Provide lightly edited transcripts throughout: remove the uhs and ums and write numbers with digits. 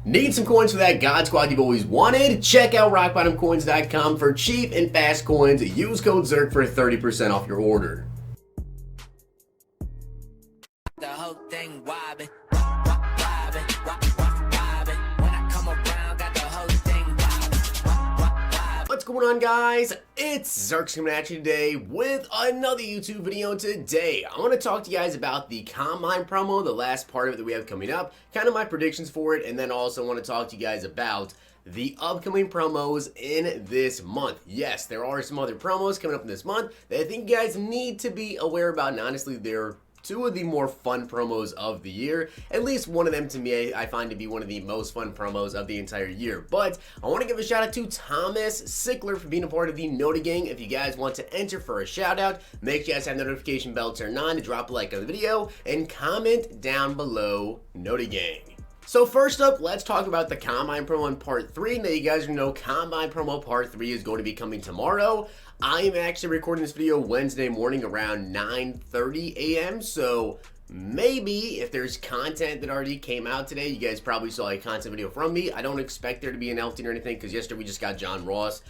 Need some coins for that God Squad you've always wanted? Check out rockbottomcoins.com for cheap and fast coins. Use code ZIRK for 30% off your order. The whole thing wobbin', wobbin'. When I come around, got the whole thing wobbin'. What's going on, guys? It's Zirksee coming at you today with another YouTube video. Today, I want to talk to you guys about the Combine promo, the last part of it that we have coming up, kind of my predictions for it, and then also want to talk to you guys about the upcoming promos in this month. Yes, there are some other promos coming up in this month that I think you guys need to be aware about, and honestly, they're two of the more fun promos of the year. At least one of them, to me, I find to be one of the most fun promos of the entire year. But I want to give a shout out to Thomas Sickler for being a part of the Nota Gang. If you guys want to enter for a shout out, make sure you guys have the notification bell turned on, to drop a like on the video, and comment down below Nota Gang. So first up, let's talk about the Combine promo in part 3. Now you guys know Combine promo part 3 is going to be coming tomorrow. I am actually recording this video Wednesday morning around 9:30 a.m. So maybe if there's content that already came out today, you guys probably saw a content video from me. I don't expect there to be an LT or anything because yesterday we just got John Ross.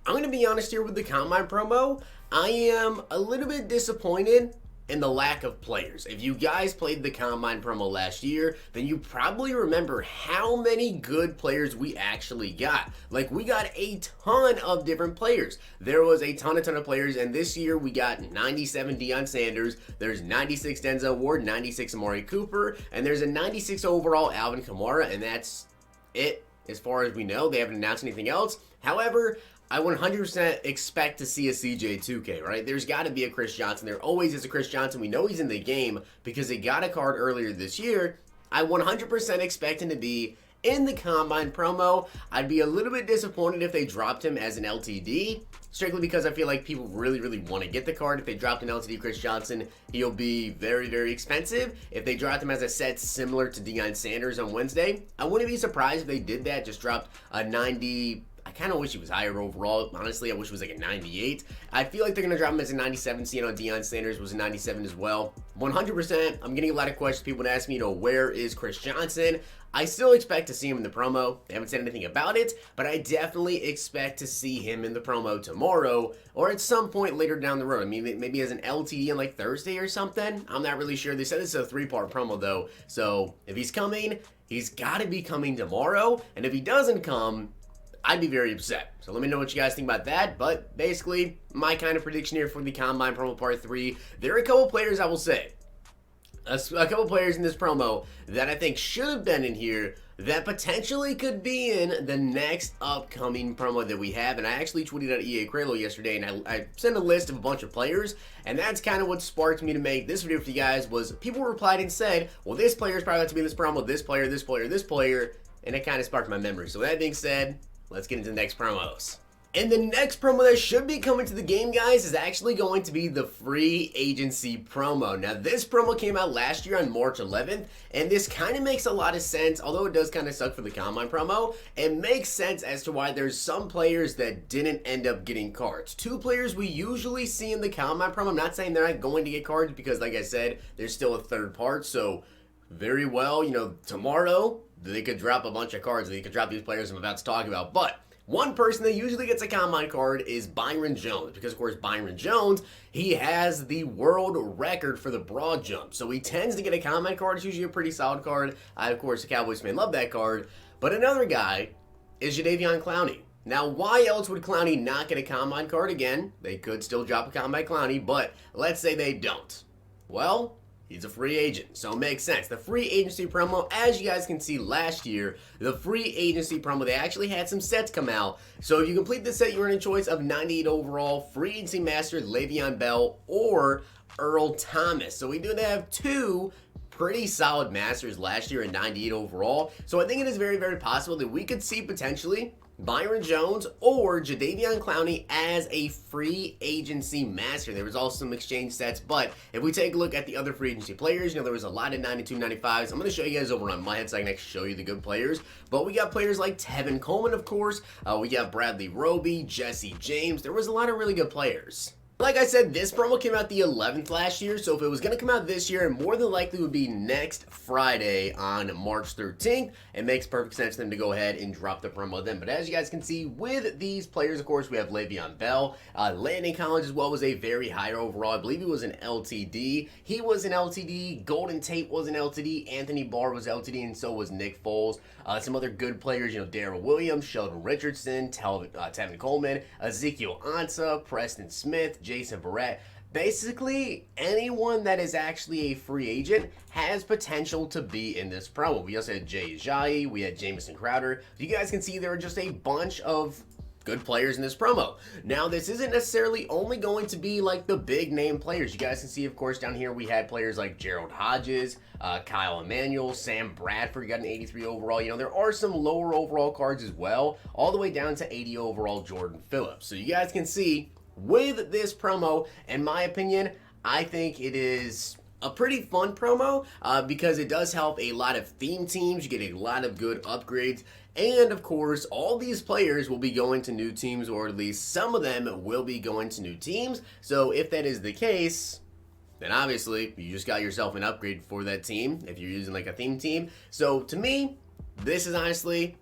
I'm going to be honest here with the Combine promo. I am a little bit disappointed in the lack of players. If you guys played the Combine promo last year, then you probably remember how many good players we actually got. Like, we got a ton of different players. There was a ton of players, and this year we got 97 Deion Sanders, there's 96 Denzel Ward, 96 Amari Cooper, and there's a 96 overall Alvin Kamara, and that's it as far as we know. They haven't announced anything else. However, I 100% expect to see a CJ2K, right? There's got to be a Chris Johnson. There always is a Chris Johnson. We know he's in the game because he got a card earlier this year. I 100% expect him to be in the Combine promo. I'd be a little bit disappointed if they dropped him as an LTD, strictly because I feel like people really want to get the card. If they dropped an LTD Chris Johnson, he'll be very expensive. If they dropped him as a set similar to Deion Sanders on Wednesday, I wouldn't be surprised if they did that, just dropped a 90. I kind of wish he was higher overall. Honestly, I wish it was like a 98. I feel like they're going to drop him as a 97. Seeing on Deion Sanders was a 97 as well. 100%. I'm getting a lot of questions. People would ask me, where is Chris Johnson? I still expect to see him in the promo. They haven't said anything about it, but I definitely expect to see him in the promo tomorrow or at some point later down the road. I mean, maybe as an LTD on like Thursday or something. I'm not really sure. They said it's a 3-part promo though. So if he's coming, he's got to be coming tomorrow. And if he doesn't come, I'd be very upset. So let me know what you guys think about that. But basically, my kind of prediction here for the Combine promo part 3. There are a couple players I will say. A couple players in this promo that I think should have been in here that potentially could be in the next upcoming promo that we have. And I actually tweeted at EA Kralo yesterday, and I sent a list of a bunch of players, and that's kind of what sparked me to make this video for you guys. Was people replied and said, well, this player is probably about to be in this promo, this player, and it kind of sparked my memory. So with that being said, let's get into the next promos. And the next promo that should be coming to the game, guys, is actually going to be the free agency promo. Now, this promo came out last year on March 11th, and this kind of makes a lot of sense, although it does kind of suck for the Combine promo. It makes sense as to why there's some players that didn't end up getting cards. 2 players we usually see in the Combine promo. I'm not saying they're not going to get cards because, like I said, there's still a 3rd part, so very well, tomorrow they could drop a bunch of cards. They could drop these players I'm about to talk about. But one person that usually gets a Combine card is Byron Jones. Because, of course, Byron Jones, he has the world record for the broad jump. So he tends to get a Combine card. It's usually a pretty solid card. I, of course, the Cowboys fan, love that card. But another guy is Jadeveon Clowney. Now, why else would Clowney not get a Combine card? Again, they could still drop a Combine Clowney, but let's say they don't. Well, he's a free agent, so it makes sense. The free agency promo, as you guys can see last year, the free agency promo, they actually had some sets come out. So if you complete the set, you're in a choice of 98 overall, free agency master, Le'Veon Bell, or Earl Thomas. So we do have 2 pretty solid masters last year at 98 overall. So I think it is very possible that we could see potentially Byron Jones or Jadeveon Clowney as a free agency master. There was also some exchange sets, but if we take a look at the other free agency players, there was a lot of 92, 95s. I'm going to show you guys over on my head so I can actually show you the good players. But we got players like Tevin Coleman, of course. We got Bradley Roby, Jesse James. There was a lot of really good players. Like I said, this promo came out the 11th last year, so if it was going to come out this year, it more than likely would be next Friday on March 13th. It makes perfect sense for them to go ahead and drop the promo then. But as you guys can see, with these players, of course, we have Le'Veon Bell. Landon Collins as well was a very higher overall. I believe he was an LTD. He was an LTD. Golden Tate was an LTD. Anthony Barr was LTD, and so was Nick Foles. Some other good players, Darrell Williams, Sheldon Richardson, Tevin Coleman, Ezekiel Ansah, Preston Smith, Jason Verrett. Basically, anyone that is actually a free agent has potential to be in this promo. We also had Jay Ajayi, we had Jamison Crowder. You guys can see there are just a bunch of good players in this promo. Now, this isn't necessarily only going to be like the big name players. You guys can see, of course, down here we had players like Gerald Hodges, Kyle Emanuel, Sam Bradford got an 83 overall. There are some lower overall cards as well, all the way down to 80 overall Jordan Phillips. So you guys can see with this promo, in my opinion, I think it is a pretty fun promo because it does help a lot of theme teams. You get a lot of good upgrades. And of course, all these players will be going to new teams, or at least some of them will be going to new teams. So if that is the case, then obviously you just got yourself an upgrade for that team if you're using like a theme team. So to me, this is honestly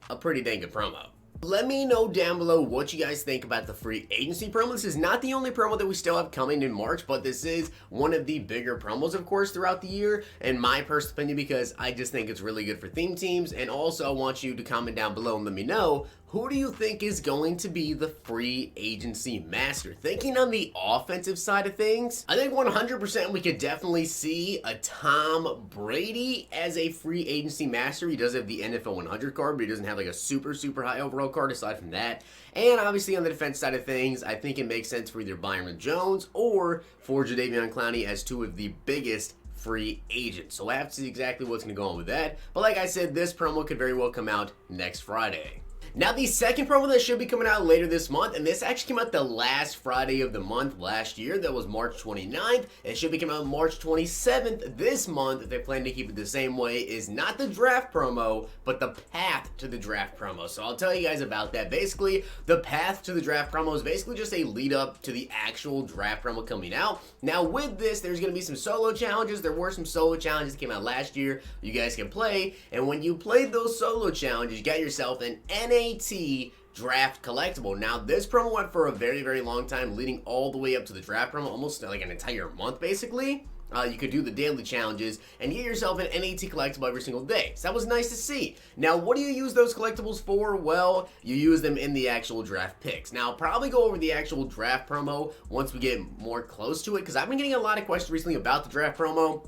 a pretty dang good promo. Let me know down below what you guys think about the free agency promo. This is not the only promo that we still have coming in March, but this is one of the bigger promos, of course, throughout the year, in my personal opinion, because I just think it's really good for theme teams. And also, I want you to comment down below and let me know, who do you think is going to be the free agency master? Thinking on the offensive side of things, I think 100% we could definitely see a Tom Brady as a free agency master. He does have the NFL 100 card, but he doesn't have like a super high overall card aside from that. And obviously on the defense side of things, I think it makes sense for either Byron Jones or for Jadeveon Clowney as two of the biggest free agents. So I have to see exactly what's going to go on with that. But like I said, this promo could very well come out next Friday. Now, the second promo that should be coming out later this month, and this actually came out the last Friday of the month last year, that was March 29th. It should be coming out March 27th this month, if they plan to keep it the same way, is not the draft promo, but the path to the draft promo. So I'll tell you guys about that. Basically, the path to the draft promo is basically just a lead up to the actual draft promo coming out. Now, with this, there's going to be some solo challenges. There were some solo challenges that came out last year you guys can play, and when you played those solo challenges, you got yourself an NAT draft collectible. Now, this promo went for a very long time, leading all the way up to the draft promo, almost like an entire month, basically. You could do the daily challenges and get yourself an NAT collectible every single day. So that was nice to see. Now, what do you use those collectibles for? Well, you use them in the actual draft picks. Now, I'll probably go over the actual draft promo once we get more close to it, because I've been getting a lot of questions recently about the draft promo.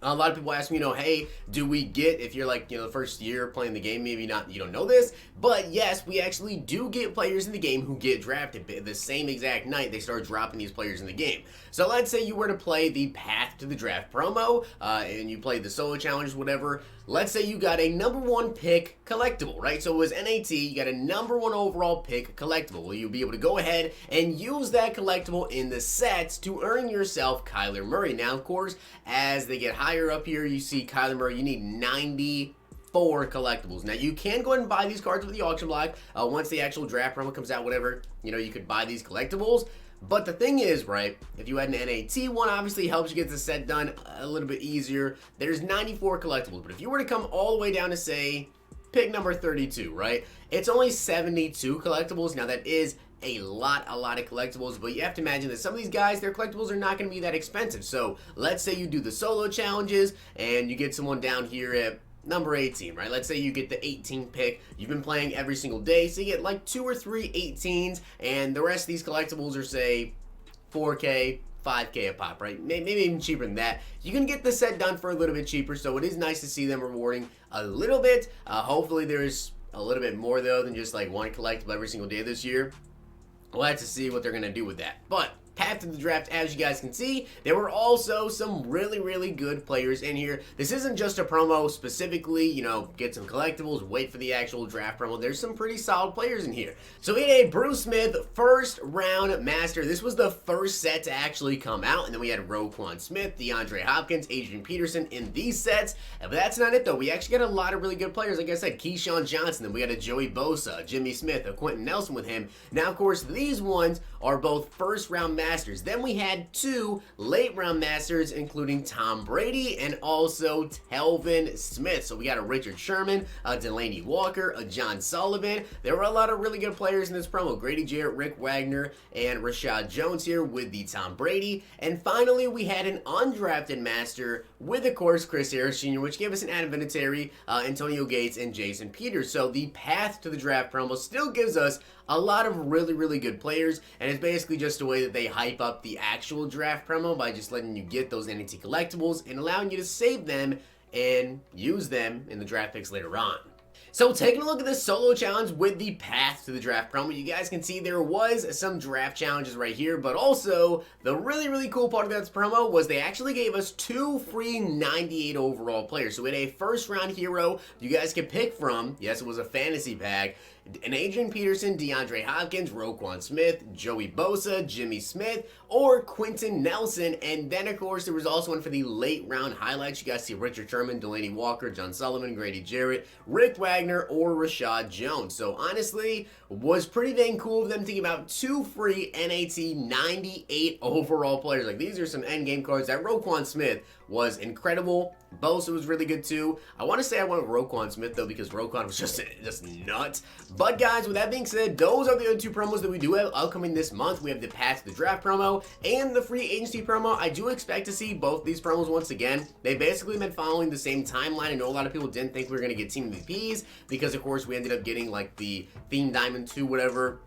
A lot of people ask me, hey, do we get, if you're like, the first year playing the game, maybe not, you don't know this, but yes, we actually do get players in the game who get drafted the same exact night they start dropping these players in the game. So let's say you were to play the Path to the Draft promo, and you played the solo challenges, whatever. Let's say you got a number 1 pick collectible, right? So it was NAT, you got a number 1 overall pick collectible. Well, you'll be able to go ahead and use that collectible in the sets to earn yourself Kyler Murray. Now, of course, as they get higher up here, you see Kyler Murray, you need 94 collectibles. Now, you can go ahead and buy these cards with the auction block. Once the actual draft promo comes out, whatever, you could buy these collectibles. But the thing is, right, if you had an NAT one, obviously helps you get the set done a little bit easier. There's 94 collectibles, but if you were to come all the way down to, say, pick number 32, right, it's only 72 collectibles. Now, that is a lot of collectibles, but you have to imagine that some of these guys, their collectibles are not going to be that expensive. So let's say you do the solo challenges and you get someone down here at number 18, right? Let's say you get the 18 pick. You've been playing every single day, so you get like 2 or 3 18s, and the rest of these collectibles are, say, 4K, 5K a pop, right? Maybe even cheaper than that. You can get the set done for a little bit cheaper, so it is nice to see them rewarding a little bit. Hopefully there's a little bit more, though, than just like one collectible every single day this year. We'll have to see what they're going to do with that. But path to the draft, as you guys can see, there were also some really good players in here. This isn't just a promo specifically, get some collectibles, wait for the actual draft promo. There's some pretty solid players in here. So we had a Bruce Smith first round master. This was the first set to actually come out, and then we had Roquan Smith, DeAndre Hopkins, Adrian Peterson in these sets. But that's not it, though. We actually got a lot of really good players. Like I said, Keyshawn Johnson, then we got a Joey Bosa, Jimmy Smith, a Quentin Nelson with him. Now, of course, these ones are both first round masters. Then we had 2 late round masters, including Tom Brady and also Telvin Smith. So we got a Richard Sherman, a Delaney Walker, a John Sullivan. There were a lot of really good players in this promo. Grady Jarrett, Rick Wagner, and Rashad Jones here with the Tom Brady. And finally, we had an undrafted master with, of course, Chris Harris Jr., which gave us an Adam Vinatieri, Antonio Gates, and Jason Peters. So the path to the draft promo still gives us a lot of really, really good players, and it's basically just a way that they hype up the actual draft promo by just letting you get those NFT collectibles and allowing you to save them and use them in the draft picks later on. So taking a look at this solo challenge with the path to the draft promo, you guys can see there was some draft challenges right here, but also the really, really cool part of this promo was they actually gave us 2 free 98 overall players. So we had a first round hero you guys could pick from. Yes, it was a fantasy pack. And Adrian Peterson, DeAndre Hopkins, Roquan Smith, Joey Bosa, Jimmy Smith, or Quentin Nelson. And then, of course, there was also one for the late round highlights. You guys see Richard Sherman, Delaney Walker, John Sullivan, Grady Jarrett, Rick Wagner, or Rashad Jones. So, honestly, was pretty dang cool of them to give out 2 free NAT 98 overall players. Like, these are some endgame cards. That Roquan Smith was incredible. Bosa was really good too. I want to say I went with Roquan Smith though because Roquan was just nuts. But guys, with that being said, those are the other 2 promos that we do have upcoming this month. We have the Path to the Draft promo and the free agency promo. I do expect to see both these promos once again. They've basically been following the same timeline. I know a lot of people didn't think we were going to get Team MVPs because of course we ended up getting like the Theme Diamond 2 whatever.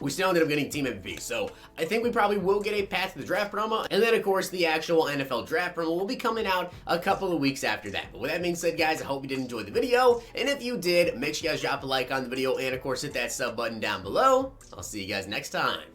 We still ended up getting Team MVP, so I think we probably will get a Path to the Draft promo, and then of course the actual NFL Draft promo will be coming out a couple of weeks after that. But with that being said, guys, I hope you did enjoy the video, and if you did, make sure you guys drop a like on the video, and of course hit that sub button down below. I'll see you guys next time.